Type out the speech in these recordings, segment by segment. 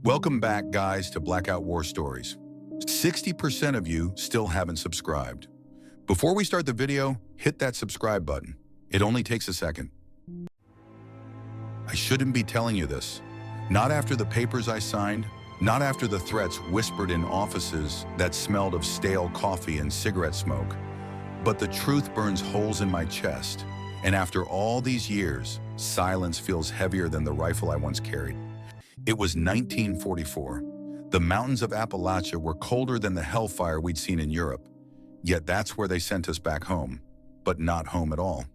Welcome back, guys, to Blackout War Stories. 60% of you still haven't subscribed. Before we start the video, hit that subscribe button. It only takes a second. I shouldn't be telling you this. Not after the papers I signed, not after the threats whispered in offices that smelled of stale coffee and cigarette smoke. But the truth burns holes in my chest. And after all these years, silence feels heavier than the rifle I once carried. It was 1944. The mountains of Appalachia were colder than the hellfire we'd seen in Europe. Yet that's where they sent us back home, but not home at all.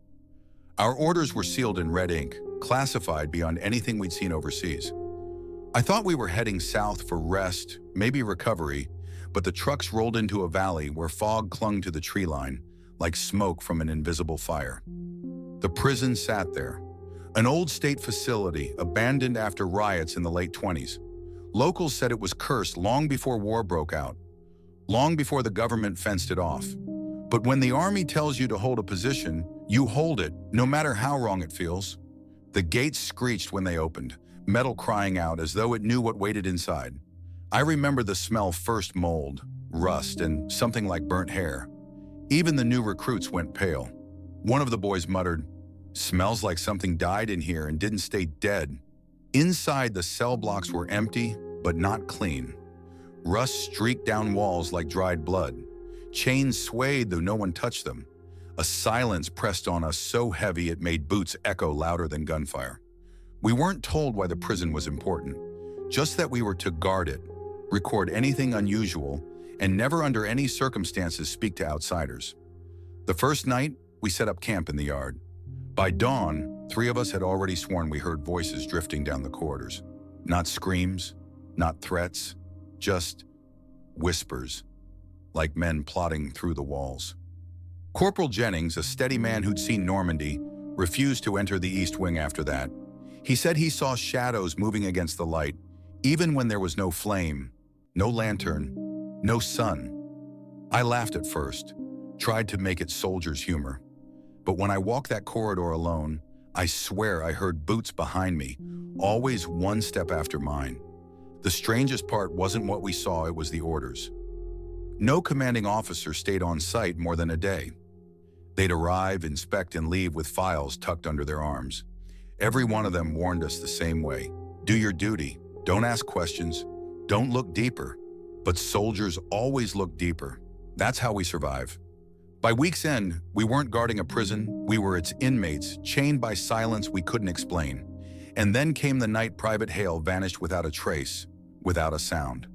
Our orders were sealed in red ink, classified beyond anything we'd seen overseas. I thought we were heading south for rest, maybe recovery, but the trucks rolled into a valley where fog clung to the tree line, like smoke from an invisible fire. The prison sat there, an old state facility abandoned after riots in the late 20s. Locals said it was cursed long before war broke out, long before the government fenced it off. But when the army tells you to hold a position, you hold it, no matter how wrong it feels. The gates screeched when they opened, metal crying out as though it knew what waited inside. I remember the smell: first mold, rust, and something like burnt hair. Even the new recruits went pale. One of the boys muttered, "Smells like something died in here and didn't stay dead." Inside, the cell blocks were empty, but not clean. Rust streaked down walls like dried blood. Chains swayed though no one touched them. A silence pressed on us so heavy it made boots echo louder than gunfire. We weren't told why the prison was important, just that we were to guard it, record anything unusual, and never under any circumstances speak to outsiders. The first night, we set up camp in the yard. By dawn, 3 of us had already sworn we heard voices drifting down the corridors. Not screams, not threats, just whispers, like men plodding through the walls. Corporal Jennings, a steady man who'd seen Normandy, refused to enter the East Wing after that. He said he saw shadows moving against the light, even when there was no flame, no lantern, no sun. I laughed at first, tried to make it soldier's humor. But when I walked that corridor alone, I swear I heard boots behind me, always one step after mine. The strangest part wasn't what we saw, it was the orders. No commanding officer stayed on site more than a day. They'd arrive, inspect, and leave with files tucked under their arms. Every one of them warned us the same way: do your duty, don't ask questions, don't look deeper. But soldiers always look deeper. That's how we survive. By week's end, we weren't guarding a prison, we were its inmates, chained by silence we couldn't explain. And then came the night Private Hale vanished without a trace, without a sound.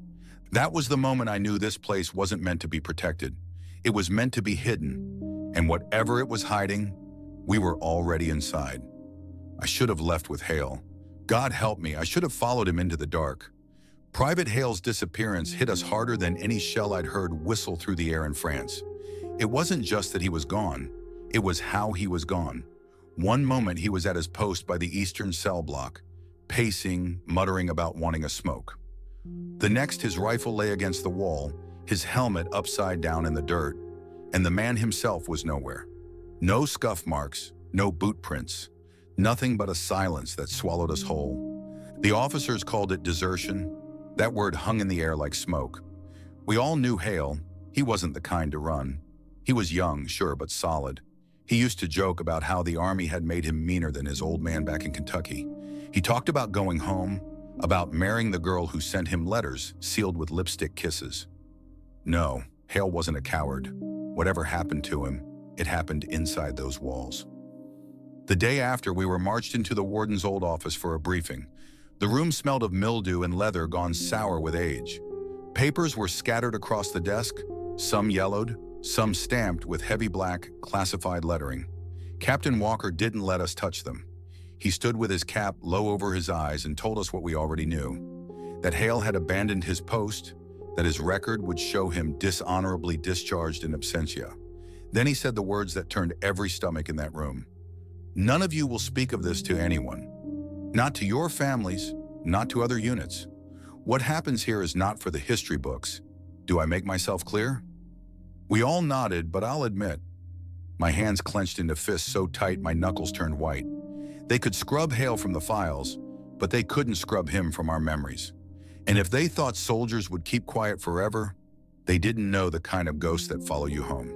That was the moment I knew this place wasn't meant to be protected. It was meant to be hidden. And whatever it was hiding, we were already inside. I should have left with Hale. God help me, I should have followed him into the dark. Private Hale's disappearance hit us harder than any shell I'd heard whistle through the air in France. It wasn't just that he was gone, it was how he was gone. One moment he was at his post by the eastern cell block, pacing, muttering about wanting a smoke. The next, his rifle lay against the wall, his helmet upside down in the dirt, and the man himself was nowhere. No scuff marks, no boot prints, nothing but a silence that swallowed us whole. The officers called it desertion. That word hung in the air like smoke. We all knew Hale. He wasn't the kind to run. He was young, sure, but solid. He used to joke about how the army had made him meaner than his old man back in Kentucky. He talked about going home, about marrying the girl who sent him letters sealed with lipstick kisses. No, Hale wasn't a coward. Whatever happened to him, it happened inside those walls. The day after, we were marched into the warden's old office for a briefing. The room smelled of mildew and leather gone sour with age. Papers were scattered across the desk, some yellowed, some stamped with heavy black, classified lettering. Captain Walker didn't let us touch them. He stood with his cap low over his eyes and told us what we already knew: that Hale had abandoned his post, that his record would show him dishonorably discharged in absentia. Then he said the words that turned every stomach in that room: "None of you will speak of this to anyone. Not to your families, not to other units. What happens here is not for the history books. Do I make myself clear?" We all nodded, but I'll admit, my hands clenched into fists so tight my knuckles turned white. They could scrub Hale from the files, but they couldn't scrub him from our memories. And if they thought soldiers would keep quiet forever, they didn't know the kind of ghosts that follow you home.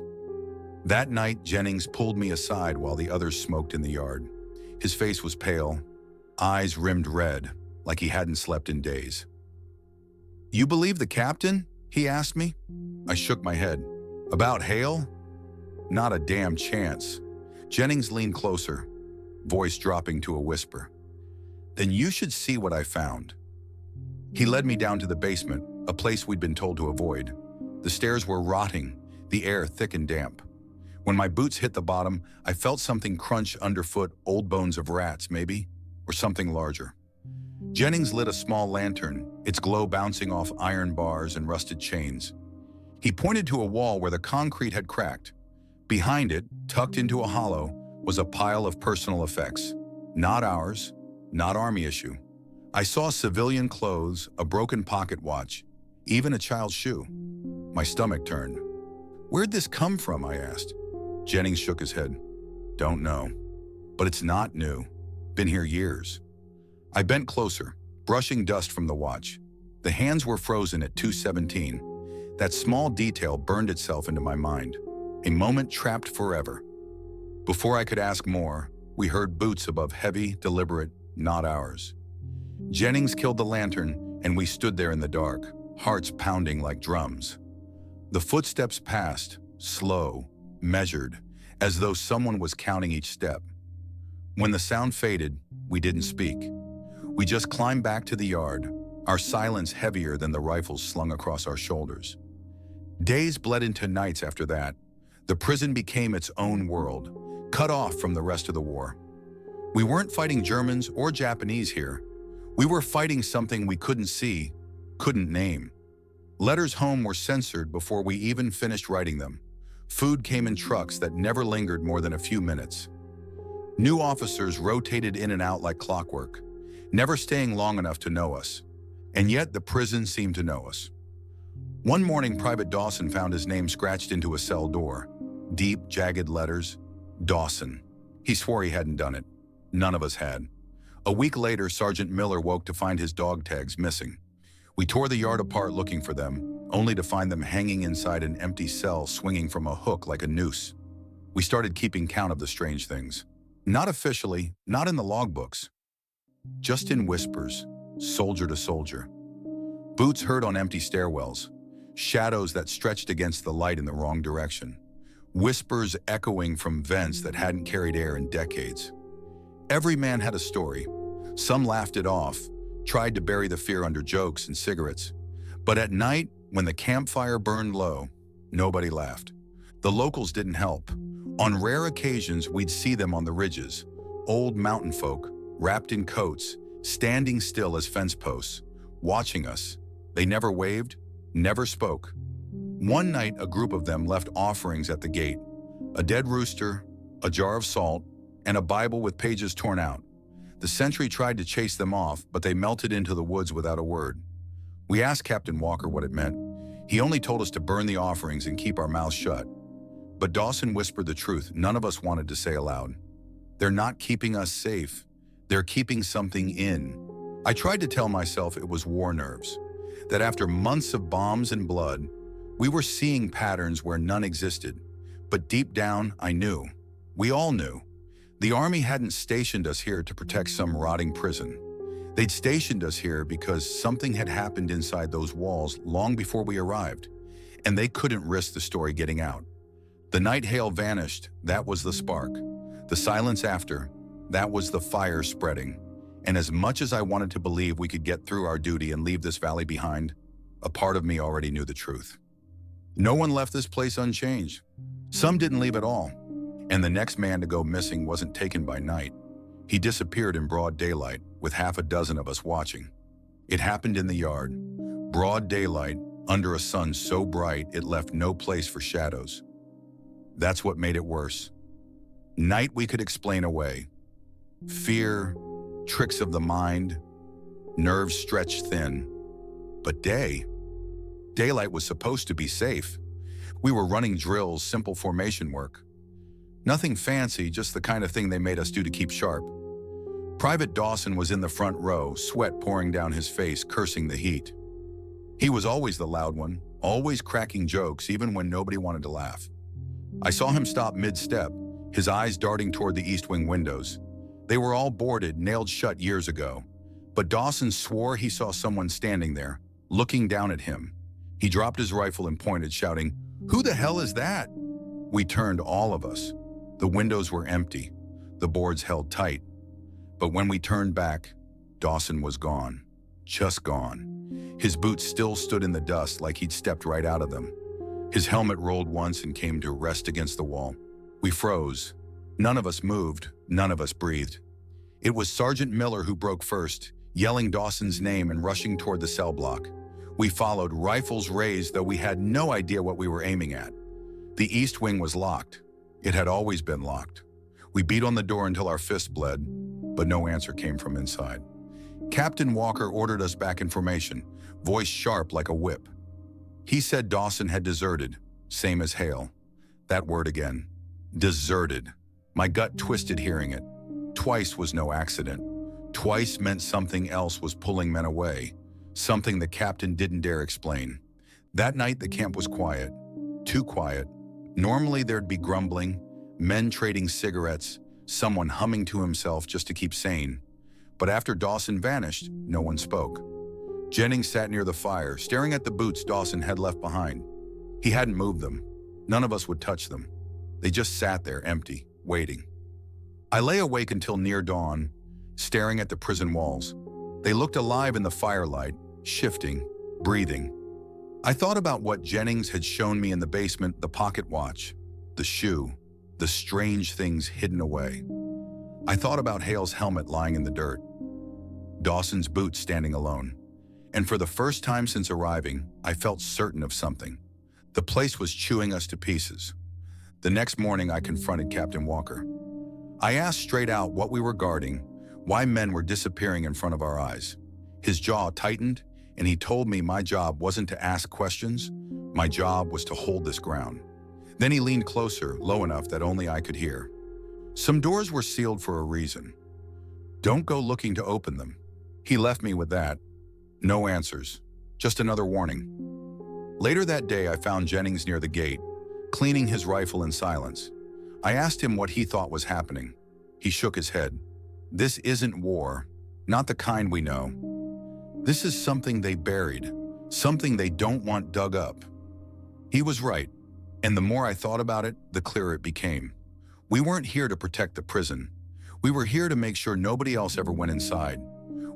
That night, Jennings pulled me aside while the others smoked in the yard. His face was pale, eyes rimmed red, like he hadn't slept in days. "You believe the captain?" he asked me. I shook my head. "About Hale? Not a damn chance." Jennings leaned closer, voice dropping to a whisper. "Then you should see what I found." He led me down to the basement, a place we'd been told to avoid. The stairs were rotting, the air thick and damp. When my boots hit the bottom, I felt something crunch underfoot, old bones of rats, maybe, or something larger. Jennings lit a small lantern, its glow bouncing off iron bars and rusted chains. He pointed to a wall where the concrete had cracked. Behind it, tucked into a hollow, was a pile of personal effects. Not ours, not army issue. I saw civilian clothes, a broken pocket watch, even a child's shoe. My stomach turned. "Where'd this come from?" I asked. Jennings shook his head. "Don't know. But it's not new. Been here years." I bent closer, brushing dust from the watch. The hands were frozen at 2:17. That small detail burned itself into my mind. A moment trapped forever. Before I could ask more, we heard boots above heavy, deliberate, not ours. Jennings killed the lantern, and we stood there in the dark, hearts pounding like drums. The footsteps passed, slow, measured, as though someone was counting each step. When the sound faded, we didn't speak. We just climbed back to the yard, our silence heavier than the rifles slung across our shoulders. Days bled into nights after that. The prison became its own world, cut off from the rest of the war. We weren't fighting Germans or Japanese here. We were fighting something we couldn't see, couldn't name. Letters home were censored before we even finished writing them. Food came in trucks that never lingered more than a few minutes. New officers rotated in and out like clockwork, never staying long enough to know us. And yet the prison seemed to know us. One morning, Private Dawson found his name scratched into a cell door. Deep, jagged letters. Dawson. He swore he hadn't done it. None of us had. A week later, Sergeant Miller woke to find his dog tags missing. We tore the yard apart looking for them, only to find them hanging inside an empty cell swinging from a hook like a noose. We started keeping count of the strange things. Not officially, not in the logbooks. Just in whispers, soldier to soldier. Boots heard on empty stairwells. Shadows that stretched against the light in the wrong direction. Whispers echoing from vents that hadn't carried air in decades. Every man had a story. Some laughed it off, tried to bury the fear under jokes and cigarettes. But at night, when the campfire burned low, nobody laughed. The locals didn't help. On rare occasions, we'd see them on the ridges. Old mountain folk, wrapped in coats, standing still as fence posts, watching us. They never waved, never spoke. One night, a group of them left offerings at the gate. A dead rooster, a jar of salt, and a Bible with pages torn out. The sentry tried to chase them off, but they melted into the woods without a word. We asked Captain Walker what it meant. He only told us to burn the offerings and keep our mouths shut. But Dawson whispered the truth none of us wanted to say aloud. They're not keeping us safe. They're keeping something in. I tried to tell myself it was war nerves, that after months of bombs and blood, we were seeing patterns where none existed. But deep down, I knew. We all knew. The Army hadn't stationed us here to protect some rotting prison. They'd stationed us here because something had happened inside those walls long before we arrived, and they couldn't risk the story getting out. The night Hale vanished, that was the spark. The silence after, that was the fire spreading. And as much as I wanted to believe we could get through our duty and leave this valley behind, a part of me already knew the truth. No one left this place unchanged. Some didn't leave at all. And the next man to go missing wasn't taken by night. He disappeared in broad daylight, with half a dozen of us watching. It happened in the yard. Broad daylight, under a sun so bright it left no place for shadows. That's what made it worse. Night we could explain away. Fear, tricks of the mind, nerves stretched thin. But daylight was supposed to be safe. We were running drills, simple formation work. Nothing fancy, just the kind of thing they made us do to keep sharp. Private Dawson was in the front row, sweat pouring down his face, cursing the heat. He was always the loud one, always cracking jokes even when nobody wanted to laugh. I saw him stop mid-step, his eyes darting toward the East Wing windows. They were all boarded, nailed shut years ago. But Dawson swore he saw someone standing there, looking down at him. He dropped his rifle and pointed, shouting, "Who the hell is that?" We turned, all of us. The windows were empty, the boards held tight. But when we turned back, Dawson was gone. Just gone. His boots still stood in the dust like he'd stepped right out of them. His helmet rolled once and came to rest against the wall. We froze. None of us moved, none of us breathed. It was Sergeant Miller who broke first, yelling Dawson's name and rushing toward the cell block. We followed, rifles raised, though we had no idea what we were aiming at. The East Wing was locked. It had always been locked. We beat on the door until our fists bled, but no answer came from inside. Captain Walker ordered us back in formation, voice sharp like a whip. He said Dawson had deserted, same as Hale. That word again. Deserted. My gut twisted hearing it. Twice was no accident. Twice meant something else was pulling men away, something the captain didn't dare explain. That night the camp was quiet. Too quiet. Normally there'd be grumbling, men trading cigarettes, someone humming to himself just to keep sane. But after Dawson vanished, no one spoke. Jennings sat near the fire, staring at the boots Dawson had left behind. He hadn't moved them. None of us would touch them. They just sat there, empty, waiting. I lay awake until near dawn, staring at the prison walls. They looked alive in the firelight, shifting, breathing. I thought about what Jennings had shown me in the basement, the pocket watch, the shoe, the strange things hidden away. I thought about Hale's helmet lying in the dirt, Dawson's boots standing alone. And for the first time since arriving, I felt certain of something. The place was chewing us to pieces. The next morning, I confronted Captain Walker. I asked straight out what we were guarding, why men were disappearing in front of our eyes. His jaw tightened, and he told me my job wasn't to ask questions. My job was to hold this ground. Then he leaned closer, low enough that only I could hear. Some doors were sealed for a reason. Don't go looking to open them. He left me with that. No answers, just another warning. Later that day, I found Jennings near the gate, cleaning his rifle in silence. I asked him what he thought was happening. He shook his head. This isn't war, not the kind we know. This is something they buried, something they don't want dug up. He was right, and the more I thought about it, the clearer it became. We weren't here to protect the prison. We were here to make sure nobody else ever went inside.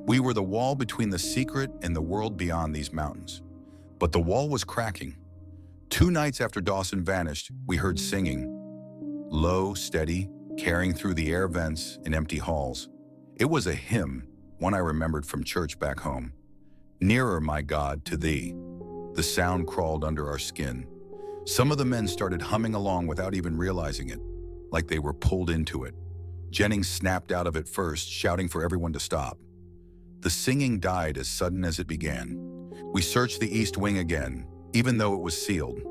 We were the wall between the secret and the world beyond these mountains. But the wall was cracking. 2 nights after Dawson vanished, we heard singing. Low, steady, carrying through the air vents and empty halls. It was a hymn, one I remembered from church back home. Nearer, my God, to thee. The sound crawled under our skin. Some of the men started humming along without even realizing it, like they were pulled into it. Jennings snapped out of it first, shouting for everyone to stop. The singing died as sudden as it began. We searched the East Wing again, even though it was sealed.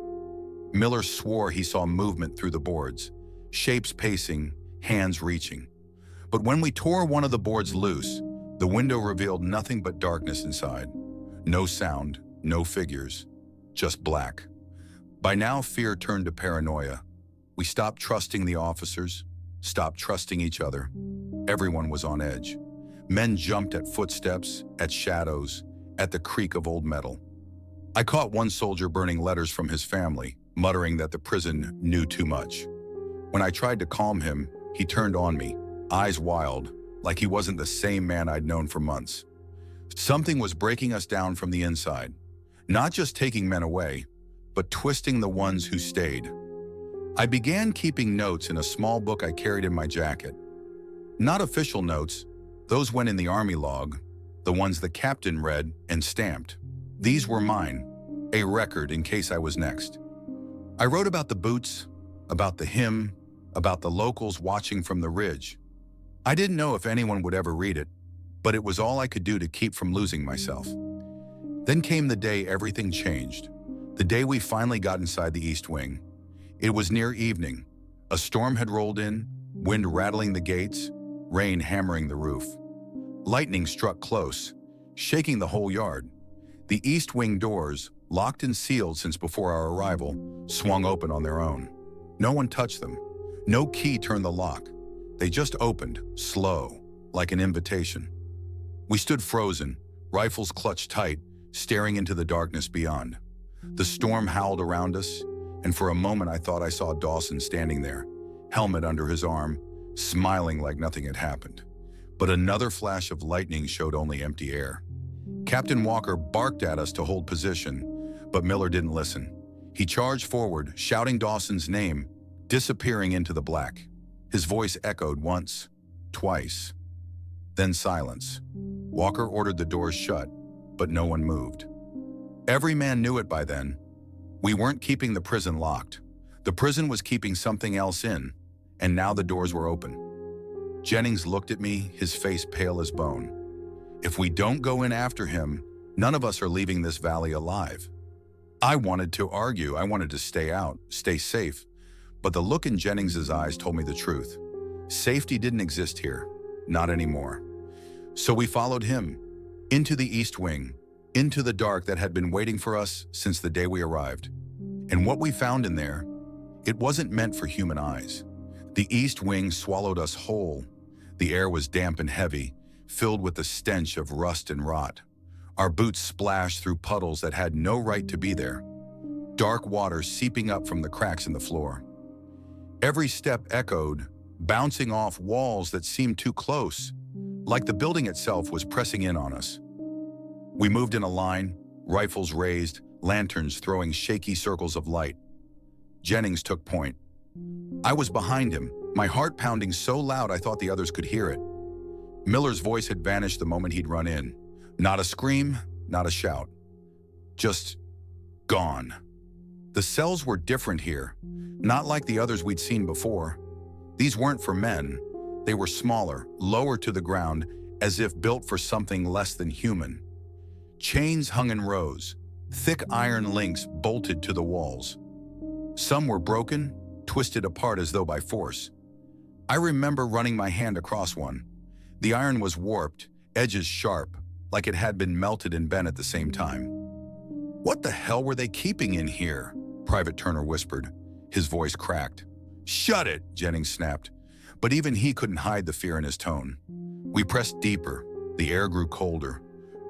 Miller swore he saw movement through the boards, shapes pacing, hands reaching. But when we tore one of the boards loose, the window revealed nothing but darkness inside. No sound, no figures, just black. By now, fear turned to paranoia. We stopped trusting the officers, stopped trusting each other. Everyone was on edge. Men jumped at footsteps, at shadows, at the creak of old metal. I caught one soldier burning letters from his family, muttering that the prison knew too much. When I tried to calm him, he turned on me, eyes wild, like he wasn't the same man I'd known for months. Something was breaking us down from the inside, not just taking men away, but twisting the ones who stayed. I began keeping notes in a small book I carried in my jacket. Not official notes, those went in the Army log, the ones the captain read and stamped. These were mine, a record in case I was next. I wrote about the boots, about the hymn, about the locals watching from the ridge. I didn't know if anyone would ever read it, but it was all I could do to keep from losing myself. Then came the day everything changed, the day we finally got inside the East Wing. It was near evening. A storm had rolled in, wind rattling the gates, rain hammering the roof. Lightning struck close, shaking the whole yard. The east wing doors, locked and sealed since before our arrival, swung open on their own. No one touched them. No key turned the lock. They just opened, slow, like an invitation. We stood frozen, rifles clutched tight, staring into the darkness beyond. The storm howled around us, and for a moment I thought I saw Dawson standing there, helmet under his arm, smiling like nothing had happened. But another flash of lightning showed only empty air. Captain Walker barked at us to hold position, but Miller didn't listen. He charged forward, shouting Dawson's name, disappearing into the black. His voice echoed once, twice, then silence. Walker ordered the doors shut, but no one moved. Every man knew it by then. We weren't keeping the prison locked. The prison was keeping something else in, and now the doors were open. Jennings looked at me, his face pale as bone. If we don't go in after him, none of us are leaving this valley alive. I wanted to argue. I wanted to stay out, stay safe. But the look in Jennings's eyes told me the truth. Safety didn't exist here, not anymore. So we followed him, into the east wing, into the dark that had been waiting for us since the day we arrived. And what we found in there, it wasn't meant for human eyes. The east wing swallowed us whole. The air was damp and heavy, filled with the stench of rust and rot. Our boots splashed through puddles that had no right to be there. Dark water seeping up from the cracks in the floor. Every step echoed, bouncing off walls that seemed too close, like the building itself was pressing in on us. We moved in a line, rifles raised, lanterns throwing shaky circles of light. Jennings took point. I was behind him, my heart pounding so loud I thought the others could hear it. Miller's voice had vanished the moment he'd run in. Not a scream, not a shout. Just gone. The cells were different here, not like the others we'd seen before. These weren't for men. They were smaller, lower to the ground, as if built for something less than human. Chains hung in rows, thick iron links bolted to the walls. Some were broken, twisted apart as though by force. I remember running my hand across one. The iron was warped, edges sharp, like it had been melted and bent at the same time. "What the hell were they keeping in here?" Private Turner whispered. His voice cracked. "Shut it," Jennings snapped. But even he couldn't hide the fear in his tone. We pressed deeper. The air grew colder.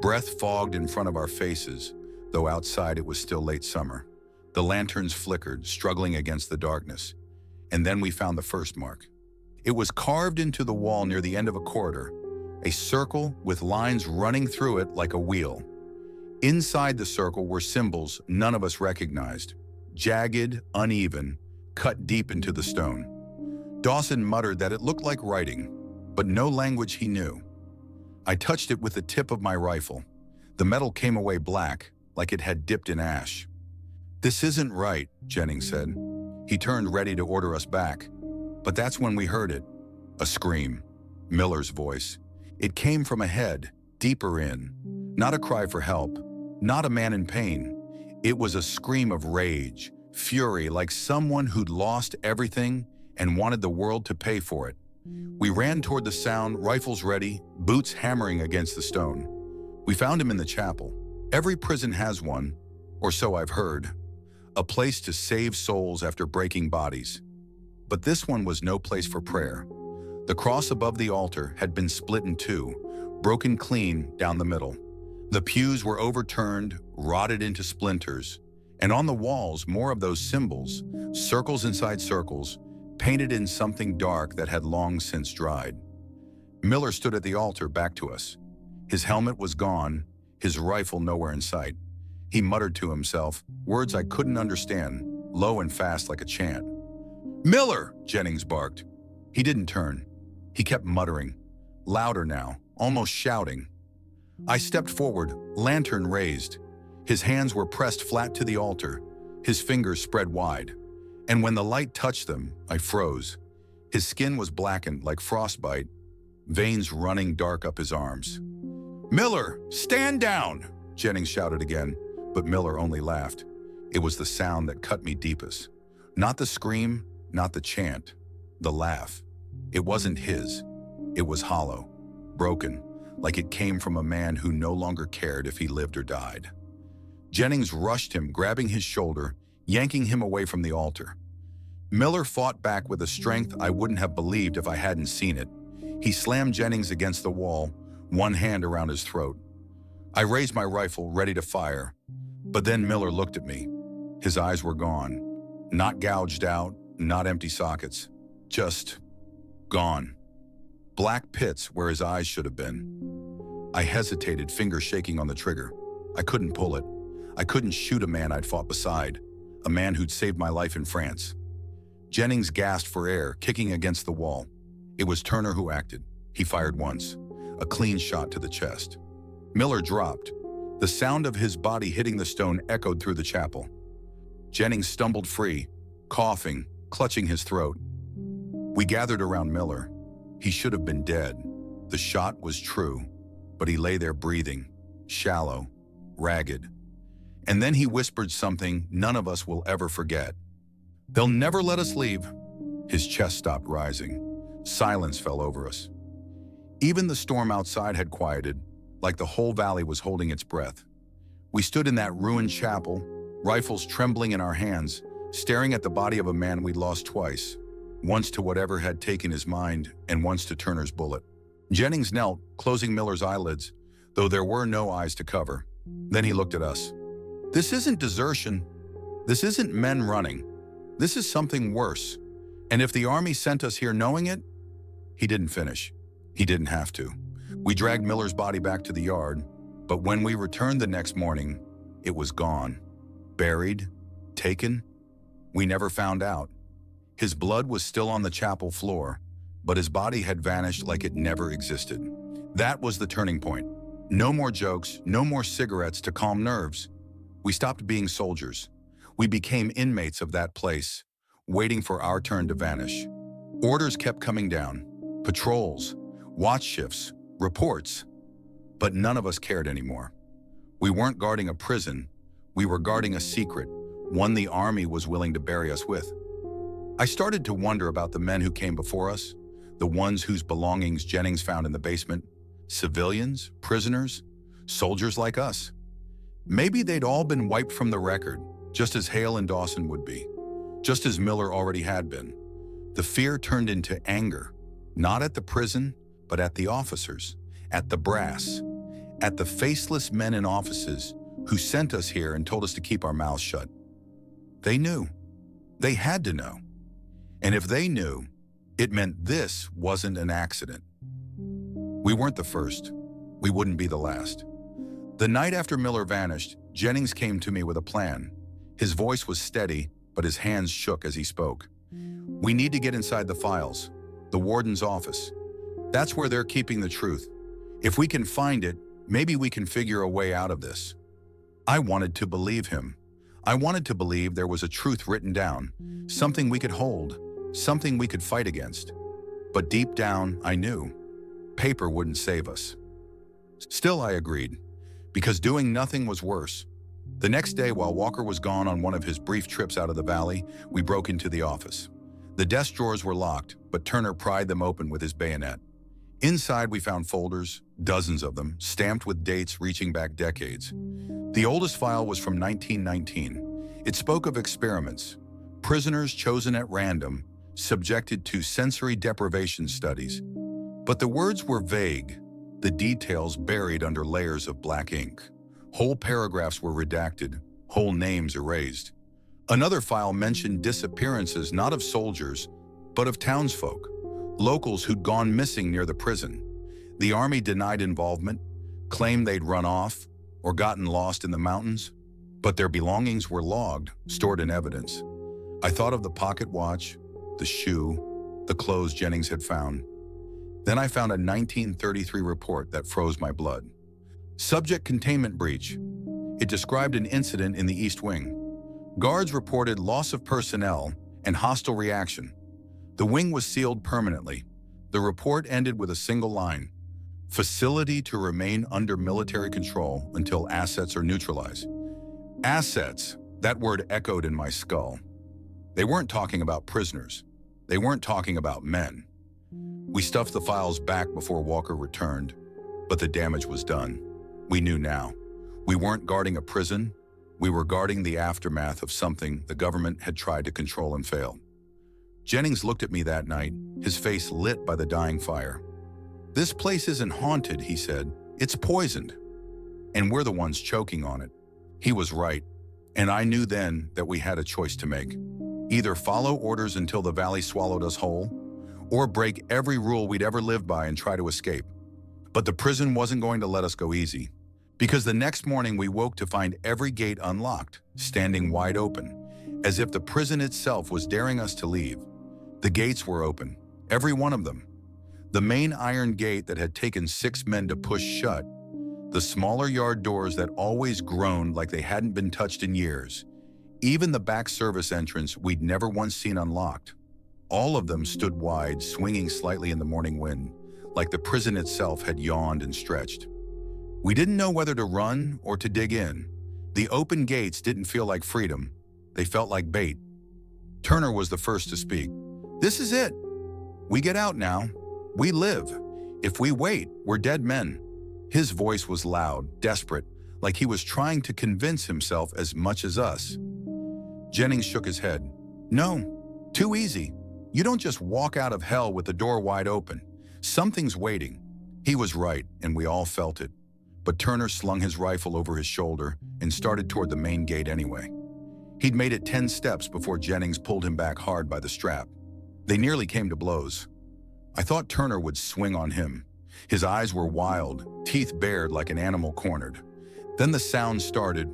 Breath fogged in front of our faces, though outside it was still late summer. The lanterns flickered, struggling against the darkness. And then we found the first mark. It was carved into the wall near the end of a corridor, a circle with lines running through it like a wheel. Inside the circle were symbols none of us recognized, jagged, uneven, cut deep into the stone. Dawson muttered that it looked like writing, but no language he knew. I touched it with the tip of my rifle. The metal came away black, like it had dipped in ash. "This isn't right," Jennings said. He turned ready to order us back. But that's when we heard it. A scream. Miller's voice. It came from ahead, deeper in. Not a cry for help. Not a man in pain. It was a scream of rage, fury, like someone who'd lost everything and wanted the world to pay for it. We ran toward the sound, rifles ready, boots hammering against the stone. We found him in the chapel. Every prison has one, or so I've heard. A place to save souls after breaking bodies. But this one was no place for prayer. The cross above the altar had been split in two, broken clean down the middle. The pews were overturned, rotted into splinters, and on the walls more of those symbols, circles inside circles, painted in something dark that had long since dried. Miller stood at the altar back to us. His helmet was gone, his rifle nowhere in sight. He muttered to himself, words I couldn't understand, low and fast like a chant. "Miller!" Jennings barked. He didn't turn. He kept muttering, louder now, almost shouting. I stepped forward, lantern raised. His hands were pressed flat to the altar, his fingers spread wide. And when the light touched them, I froze. His skin was blackened like frostbite, veins running dark up his arms. "Miller, stand down!" Jennings shouted again, but Miller only laughed. It was the sound that cut me deepest. Not the scream, not the chant, the laugh. It wasn't his. It was hollow, broken, like it came from a man who no longer cared if he lived or died. Jennings rushed him, grabbing his shoulder, yanking him away from the altar. Miller fought back with a strength I wouldn't have believed if I hadn't seen it. He slammed Jennings against the wall, one hand around his throat. I raised my rifle, ready to fire. But then Miller looked at me. His eyes were gone. Not gouged out, not empty sockets. Just gone. Black pits where his eyes should have been. I hesitated, fingers shaking on the trigger. I couldn't pull it. I couldn't shoot a man I'd fought beside, a man who'd saved my life in France. Jennings gasped for air, kicking against the wall. It was Turner who acted. He fired once, a clean shot to the chest. Miller dropped. The sound of his body hitting the stone echoed through the chapel. Jennings stumbled free, coughing, clutching his throat. We gathered around Miller. He should have been dead. The shot was true, but he lay there breathing, shallow, ragged. And then he whispered something none of us will ever forget. "They'll never let us leave." His chest stopped rising. Silence fell over us. Even the storm outside had quieted, like the whole valley was holding its breath. We stood in that ruined chapel, rifles trembling in our hands, staring at the body of a man we'd lost twice, once to whatever had taken his mind and once to Turner's bullet. Jennings knelt, closing Miller's eyelids, though there were no eyes to cover. Then he looked at us. "This isn't desertion. This isn't men running. This is something worse. And if the army sent us here knowing it..." He didn't finish. He didn't have to. We dragged Miller's body back to the yard, but when we returned the next morning, it was gone. Buried, taken. We never found out. His blood was still on the chapel floor, but his body had vanished like it never existed. That was the turning point. No more jokes, no more cigarettes to calm nerves. We stopped being soldiers. We became inmates of that place, waiting for our turn to vanish. Orders kept coming down. Patrols, watch shifts, reports. But none of us cared anymore. We weren't guarding a prison. We were guarding a secret, one the army was willing to bury us with. I started to wonder about the men who came before us, the ones whose belongings Jennings found in the basement. Civilians, prisoners, soldiers like us. Maybe they'd all been wiped from the record, just as Hale and Dawson would be, just as Miller already had been. The fear turned into anger, not at the prison, but at the officers, at the brass, at the faceless men in offices who sent us here and told us to keep our mouths shut. They knew. They had to know. And if they knew, it meant this wasn't an accident. We weren't the first. We wouldn't be the last. The night after Miller vanished, Jennings came to me with a plan. His voice was steady, but his hands shook as he spoke. "We need to get inside the files, the warden's office. That's where they're keeping the truth. If we can find it, maybe we can figure a way out of this." I wanted to believe him. I wanted to believe there was a truth written down, something we could hold, something we could fight against. But deep down, I knew. Paper wouldn't save us. Still, I agreed, because doing nothing was worse. The next day, while Walker was gone on one of his brief trips out of the valley, we broke into the office. The desk drawers were locked, but Turner pried them open with his bayonet. Inside, we found folders, dozens of them, stamped with dates reaching back decades. The oldest file was from 1919. It spoke of experiments, prisoners chosen at random, subjected to sensory deprivation studies. But the words were vague, the details buried under layers of black ink. Whole paragraphs were redacted, whole names erased. Another file mentioned disappearances not of soldiers, but of townsfolk, locals who'd gone missing near the prison. The army denied involvement, claimed they'd run off or gotten lost in the mountains, but their belongings were logged, stored in evidence. I thought of the pocket watch, the shoe, the clothes Jennings had found. Then I found a 1933 report that froze my blood. Subject containment breach. It described an incident in the East Wing. Guards reported loss of personnel and hostile reaction. The wing was sealed permanently. The report ended with a single line: facility to remain under military control until assets are neutralized. Assets, that word echoed in my skull. They weren't talking about prisoners. They weren't talking about men. We stuffed the files back before Walker returned, but the damage was done. We knew now. We weren't guarding a prison. We were guarding the aftermath of something the government had tried to control and failed. Jennings looked at me that night, his face lit by the dying fire. "This place isn't haunted," he said. "It's poisoned. And we're the ones choking on it." He was right, and I knew then that we had a choice to make. Either follow orders until the valley swallowed us whole, or break every rule we'd ever lived by and try to escape. But the prison wasn't going to let us go easy, because the next morning we woke to find every gate unlocked, standing wide open, as if the prison itself was daring us to leave. The gates were open, every one of them. The main iron gate that had taken 6 men to push shut, the smaller yard doors that always groaned like they hadn't been touched in years, even the back service entrance we'd never once seen unlocked. All of them stood wide, swinging slightly in the morning wind, like the prison itself had yawned and stretched. We didn't know whether to run or to dig in. The open gates didn't feel like freedom. They felt like bait. Turner was the first to speak. "This is it. We get out now. We live. If we wait, we're dead men." His voice was loud, desperate, like he was trying to convince himself as much as us. Jennings shook his head. "No, too easy. You don't just walk out of hell with the door wide open. Something's waiting." He was right, and we all felt it. But Turner slung his rifle over his shoulder and started toward the main gate anyway. He'd made it 10 steps before Jennings pulled him back hard by the strap. They nearly came to blows. I thought Turner would swing on him. His eyes were wild, teeth bared like an animal cornered. Then the sound started,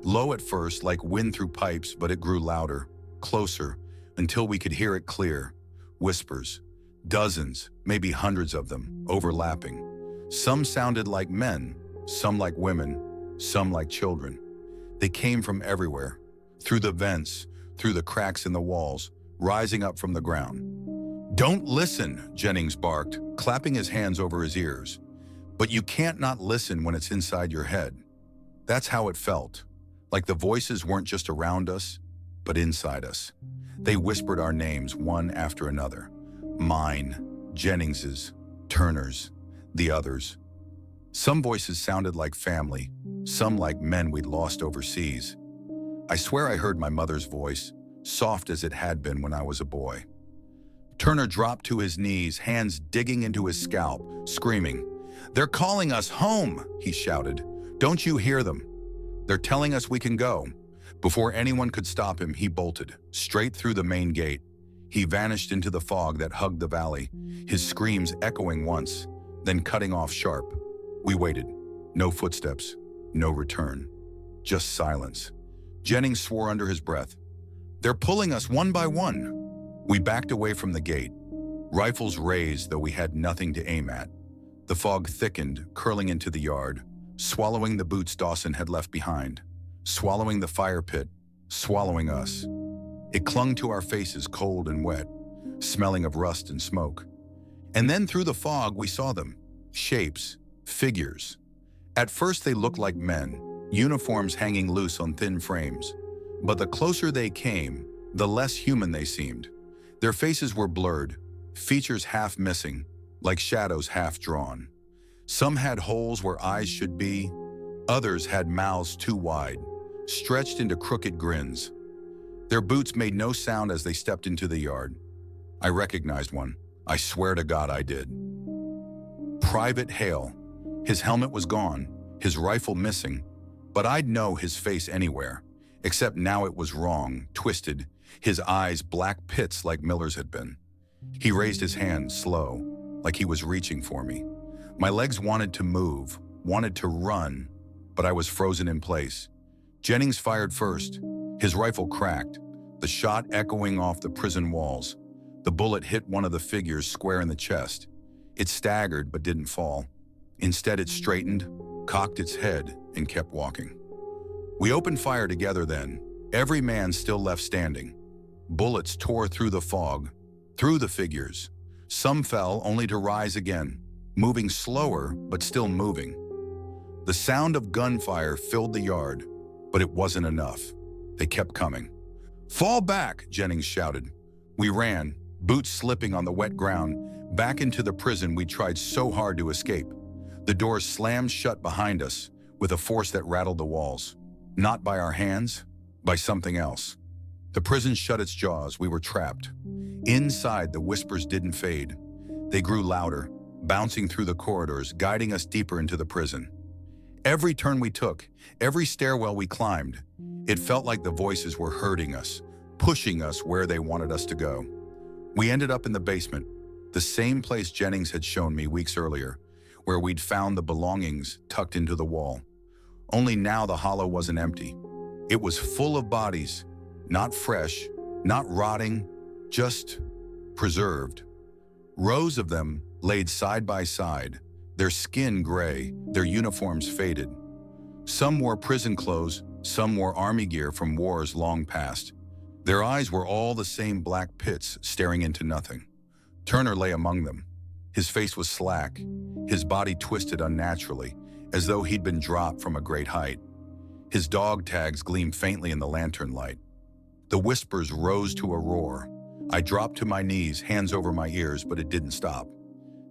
low at first like wind through pipes, but it grew louder, closer, until we could hear it clear. Whispers, dozens, maybe hundreds of them, overlapping. Some sounded like men, some like women, some like children. They came from everywhere, through the vents, through the cracks in the walls, rising up from the ground. "Don't listen," Jennings barked, clapping his hands over his ears. "But you can't not listen when it's inside your head." That's how it felt, like the voices weren't just around us, but inside us. They whispered our names one after another. Mine, Jennings's, Turner's, the others. Some voices sounded like family, some like men we'd lost overseas. I swear I heard my mother's voice, soft as it had been when I was a boy. Turner dropped to his knees, hands digging into his scalp, screaming. "They're calling us home," he shouted. "Don't you hear them? They're telling us we can go." Before anyone could stop him, he bolted, straight through the main gate. He vanished into the fog that hugged the valley, his screams echoing once, then cutting off sharp. We waited. No footsteps, no return. Just silence. Jennings swore under his breath. "They're pulling us one by one." We backed away from the gate, rifles raised though we had nothing to aim at. The fog thickened, curling into the yard, swallowing the boots Dawson had left behind, swallowing the fire pit, swallowing us. It clung to our faces cold and wet, smelling of rust and smoke. And then through the fog we saw them, shapes, figures. At first they looked like men, uniforms hanging loose on thin frames. But the closer they came, the less human they seemed. Their faces were blurred, features half missing, like shadows half drawn. Some had holes where eyes should be, others had mouths too wide, stretched into crooked grins. Their boots made no sound as they stepped into the yard. I recognized one. I swear to God I did. Private Hale. His helmet was gone, his rifle missing, but I'd know his face anywhere, except now it was wrong, twisted, his eyes black pits like Miller's had been. He raised his hand, slow, like he was reaching for me. My legs wanted to move, wanted to run, but I was frozen in place. Jennings fired first. His rifle cracked, the shot echoing off the prison walls. The bullet hit one of the figures square in the chest. It staggered but didn't fall. Instead, it straightened, cocked its head, and kept walking. We opened fire together then, every man still left standing. Bullets tore through the fog, through the figures. Some fell only to rise again, moving slower but still moving. The sound of gunfire filled the yard, but it wasn't enough. They kept coming. "Fall back," Jennings shouted. We ran, boots slipping on the wet ground, back into the prison we tried so hard to escape. The doors slammed shut behind us with a force that rattled the walls. Not by our hands, by something else. The prison shut its jaws. We were trapped. Inside, the whispers didn't fade. They grew louder, bouncing through the corridors, guiding us deeper into the prison. Every turn we took, every stairwell we climbed, it felt like the voices were herding us, pushing us where they wanted us to go. We ended up in the basement, the same place Jennings had shown me weeks earlier, where we'd found the belongings tucked into the wall. Only now the hollow wasn't empty. It was full of bodies, not fresh, not rotting, just preserved. Rows of them laid side by side, their skin gray, their uniforms faded. Some wore prison clothes, some wore army gear from wars long past. Their eyes were all the same black pits staring into nothing. Turner lay among them. His face was slack, his body twisted unnaturally, as though he'd been dropped from a great height. His dog tags gleamed faintly in the lantern light. The whispers rose to a roar. I dropped to my knees, hands over my ears, but it didn't stop.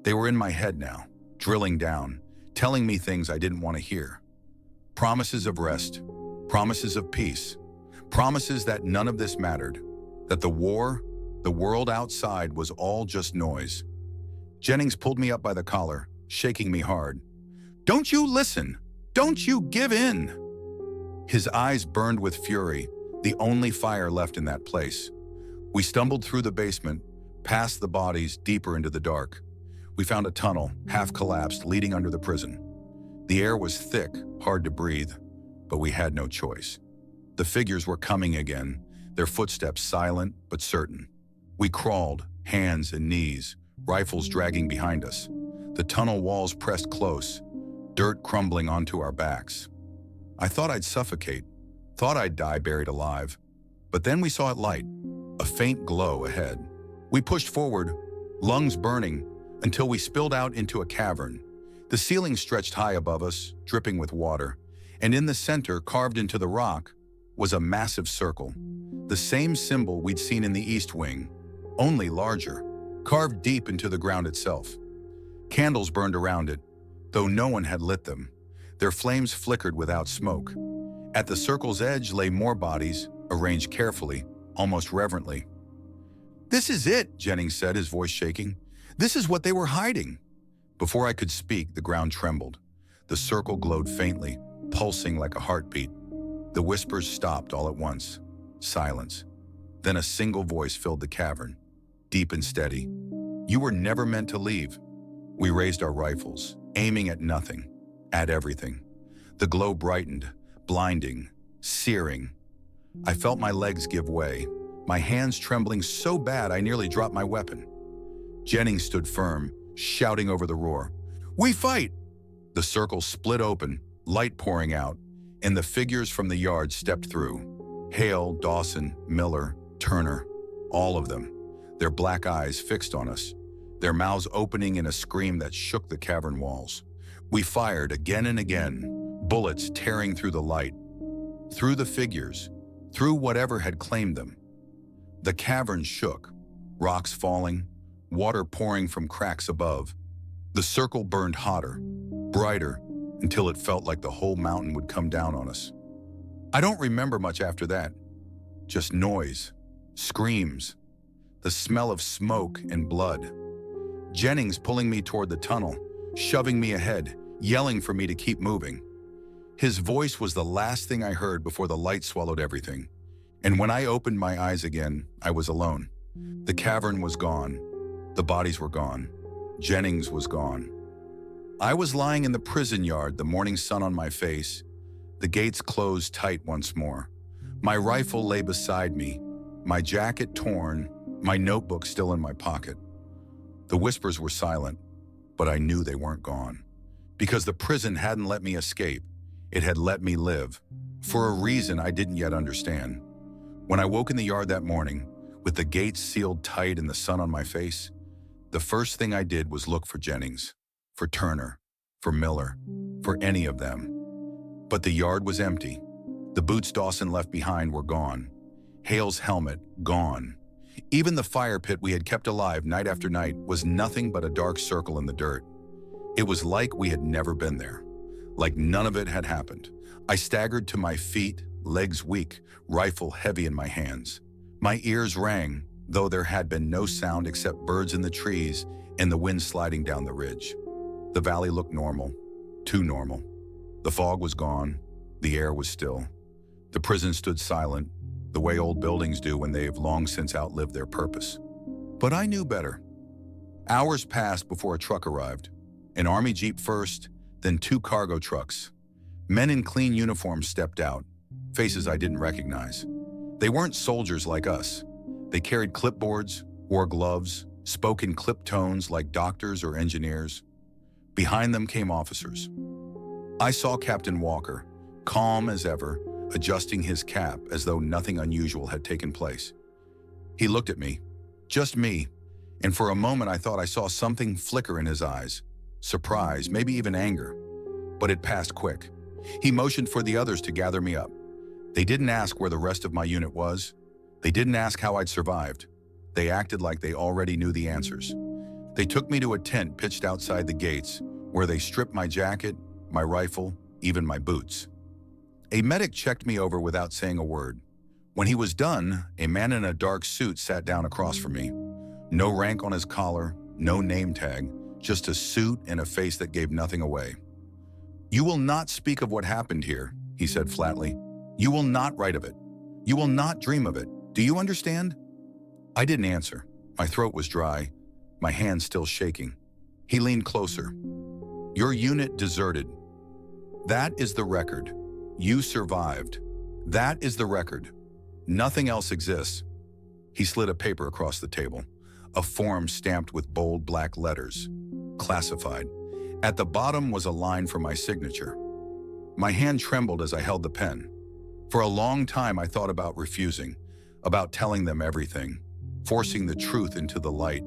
They were in my head now, drilling down, telling me things I didn't want to hear. Promises of rest, promises of peace, promises that none of this mattered, that the war, the world outside was all just noise. Jennings pulled me up by the collar, shaking me hard. "Don't you listen! Don't you give in!" His eyes burned with fury, the only fire left in that place. We stumbled through the basement, past the bodies, deeper into the dark. We found a tunnel, half collapsed, leading under the prison. The air was thick, hard to breathe, but we had no choice. The figures were coming again, their footsteps silent but certain. We crawled, hands and knees, rifles dragging behind us. The tunnel walls pressed close, dirt crumbling onto our backs. I thought I'd suffocate, thought I'd die buried alive. But then we saw it light, a faint glow ahead. We pushed forward, lungs burning, until we spilled out into a cavern. The ceiling stretched high above us, dripping with water, and in the center, carved into the rock, was a massive circle. The same symbol we'd seen in the East Wing, only larger, carved deep into the ground itself. Candles burned around it, though no one had lit them. Their flames flickered without smoke. At the circle's edge lay more bodies, arranged carefully, almost reverently. "This is it," Jennings said, his voice shaking. "This is what they were hiding." Before I could speak, the ground trembled. The circle glowed faintly, pulsing like a heartbeat. The whispers stopped all at once. Silence. Then a single voice filled the cavern, deep and steady. "You were never meant to leave." We raised our rifles, aiming at nothing, at everything. The glow brightened, blinding, searing. I felt my legs give way, my hands trembling so bad I nearly dropped my weapon. Jennings stood firm, shouting over the roar. "We fight!" The circle split open, light pouring out, and the figures from the yard stepped through. Hale, Dawson, Miller, Turner, all of them, their black eyes fixed on us, their mouths opening in a scream that shook the cavern walls. We fired again and again, bullets tearing through the light, through the figures, through whatever had claimed them. The cavern shook, rocks falling, water pouring from cracks above. The circle burned hotter, brighter, until it felt like the whole mountain would come down on us. I don't remember much after that. Just noise, screams, the smell of smoke and blood. Jennings pulling me toward the tunnel, shoving me ahead, yelling for me to keep moving. His voice was the last thing I heard before the light swallowed everything. And when I opened my eyes again, I was alone. The cavern was gone. The bodies were gone. Jennings was gone. I was lying in the prison yard, the morning sun on my face, the gates closed tight once more. My rifle lay beside me, my jacket torn, my notebook still in my pocket. The whispers were silent, but I knew they weren't gone. Because the prison hadn't let me escape. It had let me live, for a reason I didn't yet understand. When I woke in the yard that morning, with the gates sealed tight and the sun on my face, the first thing I did was look for Jennings, for Turner, for Miller, for any of them. But the yard was empty. The boots Dawson left behind were gone. Hale's helmet, gone. Even the fire pit we had kept alive night after night was nothing but a dark circle in the dirt. It was like we had never been there, like none of it had happened. I staggered to my feet, legs weak, rifle heavy in my hands. My ears rang, though there had been no sound except birds in the trees and the wind sliding down the ridge. The valley looked normal, too normal. The fog was gone, the air was still. The prison stood silent, the way old buildings do when they have long since outlived their purpose. But I knew better. Hours passed before a truck arrived. An army jeep first, then 2 cargo trucks. Men in clean uniforms stepped out, faces I didn't recognize. They weren't soldiers like us. They carried clipboards, wore gloves, spoke in clipped tones like doctors or engineers. Behind them came officers. I saw Captain Walker, calm as ever, adjusting his cap as though nothing unusual had taken place. He looked at me, just me, and for a moment I thought I saw something flicker in his eyes, surprise, maybe even anger. But it passed quick. He motioned for the others to gather me up. They didn't ask where the rest of my unit was. They didn't ask how I'd survived. They acted like they already knew the answers. They took me to a tent pitched outside the gates, where they stripped my jacket, my rifle, even my boots. A medic checked me over without saying a word. When he was done, a man in a dark suit sat down across from me. No rank on his collar, no name tag, just a suit and a face that gave nothing away. "You will not speak of what happened here," he said flatly. "You will not write of it. You will not dream of it. Do you understand?" I didn't answer. My throat was dry, my hands still shaking. He leaned closer. "Your unit deserted. That is the record. You survived. That is the record. Nothing else exists." He slid a paper across the table, a form stamped with bold black letters, classified. At the bottom was a line for my signature. My hand trembled as I held the pen. For a long time I thought about refusing, about telling them everything, forcing the truth into the light.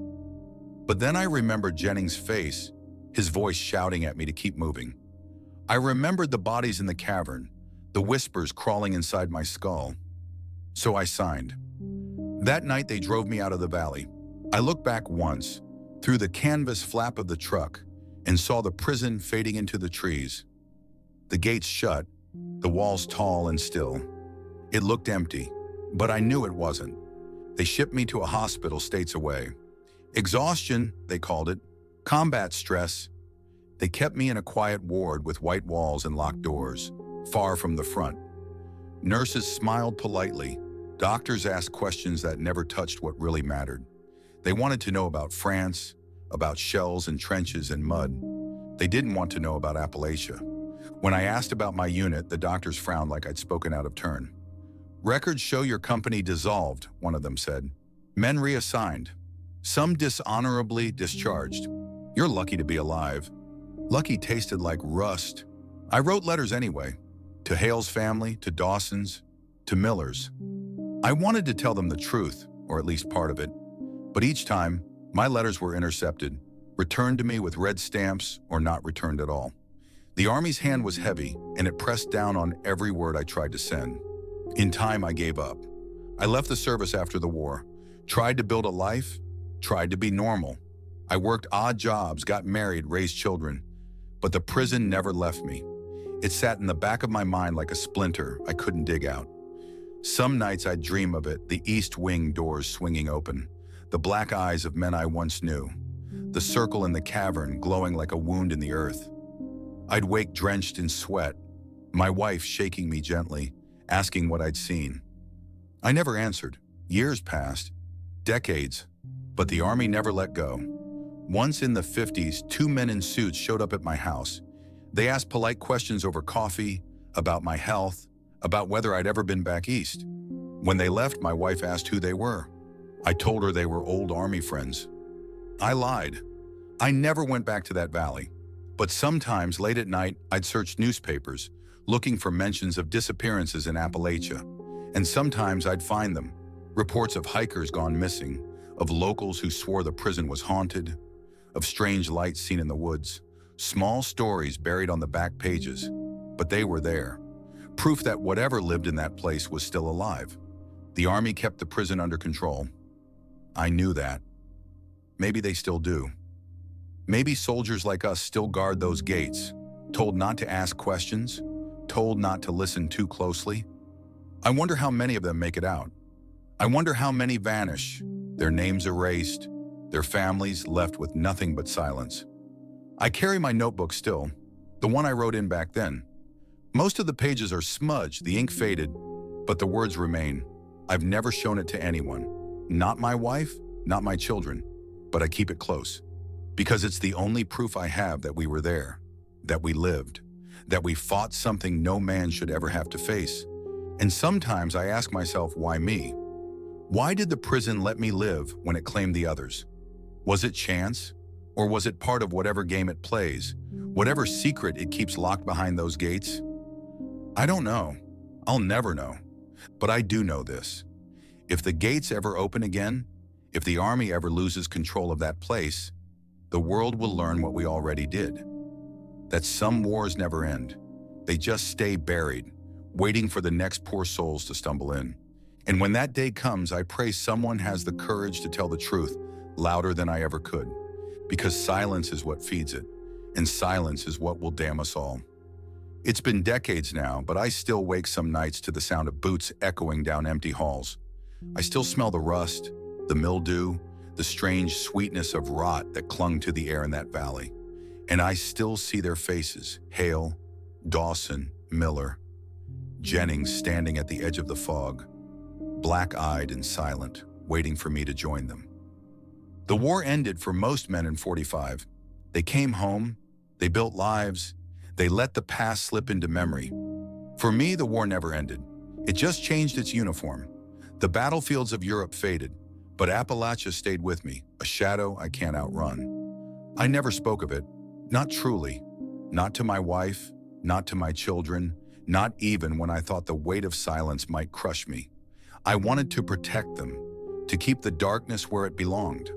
But then I remembered Jennings' face, his voice shouting at me to keep moving. I remembered the bodies in the cavern, the whispers crawling inside my skull. So I signed. That night they drove me out of the valley. I looked back once, through the canvas flap of the truck, and saw the prison fading into the trees. The gates shut, the walls tall and still. It looked empty, but I knew it wasn't. They shipped me to a hospital states away. Exhaustion, they called it. Combat stress. They kept me in a quiet ward with white walls and locked doors, far from the front. Nurses smiled politely. Doctors asked questions that never touched what really mattered. They wanted to know about France, about shells and trenches and mud. They didn't want to know about Appalachia. When I asked about my unit, the doctors frowned like I'd spoken out of turn. "Records show your company dissolved," one of them said. "Men reassigned. Some dishonorably discharged. You're lucky to be alive." Lucky tasted like rust. I wrote letters anyway, to Hale's family, to Dawson's, to Miller's. I wanted to tell them the truth, or at least part of it. But each time, my letters were intercepted, returned to me with red stamps, or not returned at all. The Army's hand was heavy, and it pressed down on every word I tried to send. In time, I gave up. I left the service after the war, tried to build a life, tried to be normal. I worked odd jobs, got married, raised children. But the prison never left me. It sat in the back of my mind like a splinter I couldn't dig out. Some nights I'd dream of it, the east wing doors swinging open, the black eyes of men I once knew, the circle in the cavern glowing like a wound in the earth. I'd wake drenched in sweat, my wife shaking me gently, asking what I'd seen. I never answered. Years passed, decades, but the Army never let go. Once in the 50s, 2 men in suits showed up at my house. They asked polite questions over coffee, about my health, about whether I'd ever been back east. When they left, my wife asked who they were. I told her they were old Army friends. I lied. I never went back to that valley. But sometimes, late at night, I'd search newspapers, looking for mentions of disappearances in Appalachia. And sometimes I'd find them. Reports of hikers gone missing, of locals who swore the prison was haunted, of strange lights seen in the woods. Small stories buried on the back pages, but they were there. Proof that whatever lived in that place was still alive. The Army kept the prison under control. I knew that. Maybe they still do. Maybe soldiers like us still guard those gates, told not to ask questions, told not to listen too closely. I wonder how many of them make it out. I wonder how many vanish, their names erased, their families left with nothing but silence. I carry my notebook still, the one I wrote in back then. Most of the pages are smudged, the ink faded, but the words remain. I've never shown it to anyone. Not my wife, not my children, but I keep it close. Because it's the only proof I have that we were there, that we lived, that we fought something no man should ever have to face. And sometimes I ask myself, why me? Why did the prison let me live when it claimed the others? Was it chance? Or was it part of whatever game it plays, whatever secret it keeps locked behind those gates? I don't know. I'll never know. But I do know this. If the gates ever open again, if the army ever loses control of that place, the world will learn what we already did. That some wars never end. They just stay buried, waiting for the next poor souls to stumble in. And when that day comes, I pray someone has the courage to tell the truth louder than I ever could. Because silence is what feeds it, and silence is what will damn us all. It's been decades now, but I still wake some nights to the sound of boots echoing down empty halls. I still smell the rust, the mildew, the strange sweetness of rot that clung to the air in that valley. And I still see their faces, Hale, Dawson, Miller, Jennings standing at the edge of the fog, black-eyed and silent, waiting for me to join them. The war ended for most men in 45. They came home, they built lives, they let the past slip into memory. For me, the war never ended. It just changed its uniform. The battlefields of Europe faded, but Appalachia stayed with me, a shadow I can't outrun. I never spoke of it, not truly, not to my wife, not to my children, not even when I thought the weight of silence might crush me. I wanted to protect them, to keep the darkness where it belonged.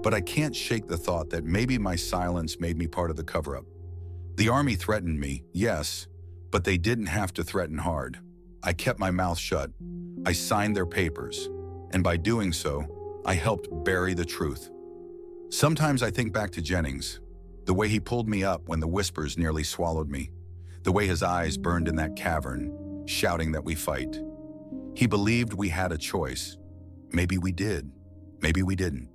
But I can't shake the thought that maybe my silence made me part of the cover-up. The army threatened me, yes, but they didn't have to threaten hard. I kept my mouth shut. I signed their papers, and by doing so, I helped bury the truth. Sometimes I think back to Jennings, the way he pulled me up when the whispers nearly swallowed me, the way his eyes burned in that cavern, shouting that we fight. He believed we had a choice. Maybe we did, maybe we didn't.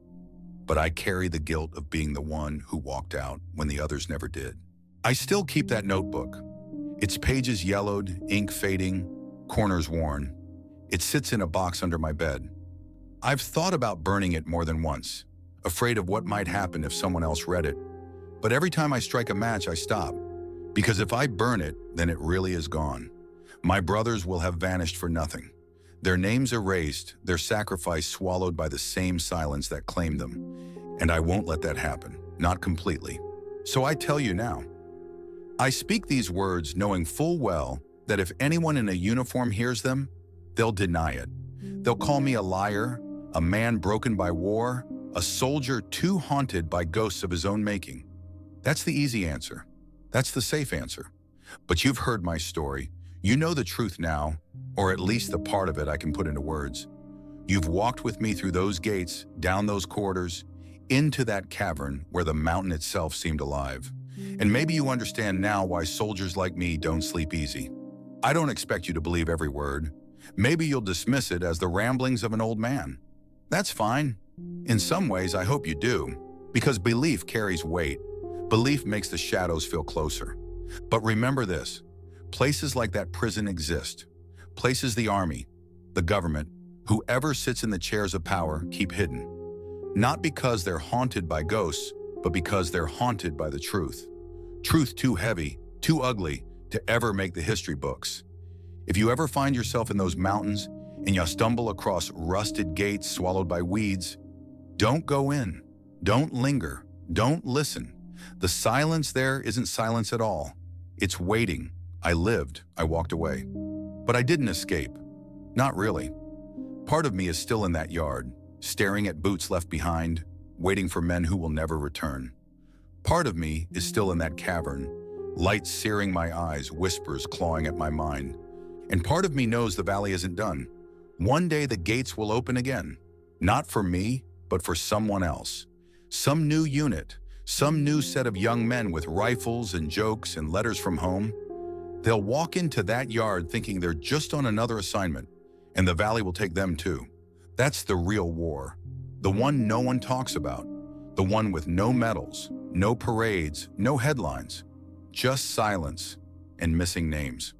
But I carry the guilt of being the one who walked out when the others never did. I still keep that notebook. Its pages yellowed, ink fading, corners worn. It sits in a box under my bed. I've thought about burning it more than once, afraid of what might happen if someone else read it. But every time I strike a match, I stop. Because if I burn it, then it really is gone. My brothers will have vanished for nothing. Their names erased, their sacrifice swallowed by the same silence that claimed them. And I won't let that happen, not completely. So I tell you now, I speak these words knowing full well that if anyone in a uniform hears them, they'll deny it. They'll call me a liar, a man broken by war, a soldier too haunted by ghosts of his own making. That's the easy answer. That's the safe answer. But you've heard my story. You know the truth now, or at least the part of it I can put into words. You've walked with me through those gates, down those corridors, into that cavern where the mountain itself seemed alive. And maybe you understand now why soldiers like me don't sleep easy. I don't expect you to believe every word. Maybe you'll dismiss it as the ramblings of an old man. That's fine. In some ways, I hope you do, because belief carries weight. Belief makes the shadows feel closer. But remember this, places like that prison exist. Places the army, the government, whoever sits in the chairs of power keep hidden. Not because they're haunted by ghosts, but because they're haunted by the truth. Truth too heavy, too ugly to ever make the history books. If you ever find yourself in those mountains and you stumble across rusted gates swallowed by weeds, don't go in, don't linger, don't listen. The silence there isn't silence at all. It's waiting. I lived, I walked away. But I didn't escape. Not really. Part of me is still in that yard, staring at boots left behind, waiting for men who will never return. Part of me is still in that cavern, light searing my eyes, whispers clawing at my mind. And part of me knows the valley isn't done. One day the gates will open again. Not for me, but for someone else. Some new unit, some new set of young men with rifles and jokes and letters from home. They'll walk into that yard thinking they're just on another assignment, and the valley will take them too. That's the real war. The one no one talks about. The one with no medals, no parades, no headlines. Just silence and missing names.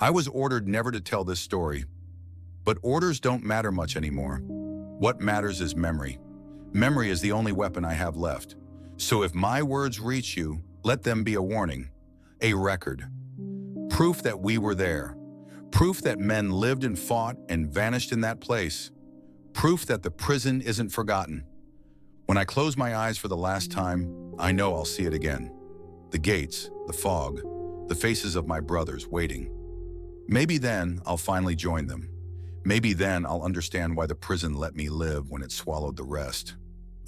I was ordered never to tell this story, but orders don't matter much anymore. What matters is memory. Memory is the only weapon I have left. So if my words reach you, let them be a warning, a record. Proof that we were there. Proof that men lived and fought and vanished in that place. Proof that the prison isn't forgotten. When I close my eyes for the last time, I know I'll see it again. The gates, the fog, the faces of my brothers waiting. Maybe then I'll finally join them. Maybe then I'll understand why the prison let me live when it swallowed the rest.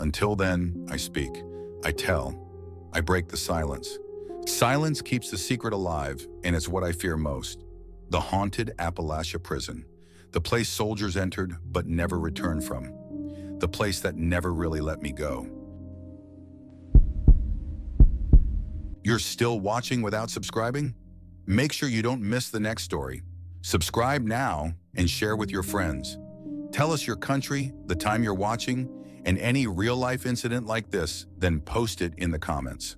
Until then, I speak, I tell, I break the silence. Silence keeps the secret alive, and it's what I fear most. The Haunted Appalachia Prison. The place soldiers entered but never returned from. The place that never really let me go. You're still watching without subscribing? Make sure you don't miss the next story. Subscribe now and share with your friends. Tell us your country, the time you're watching, and any real-life incident like this, then post it in the comments.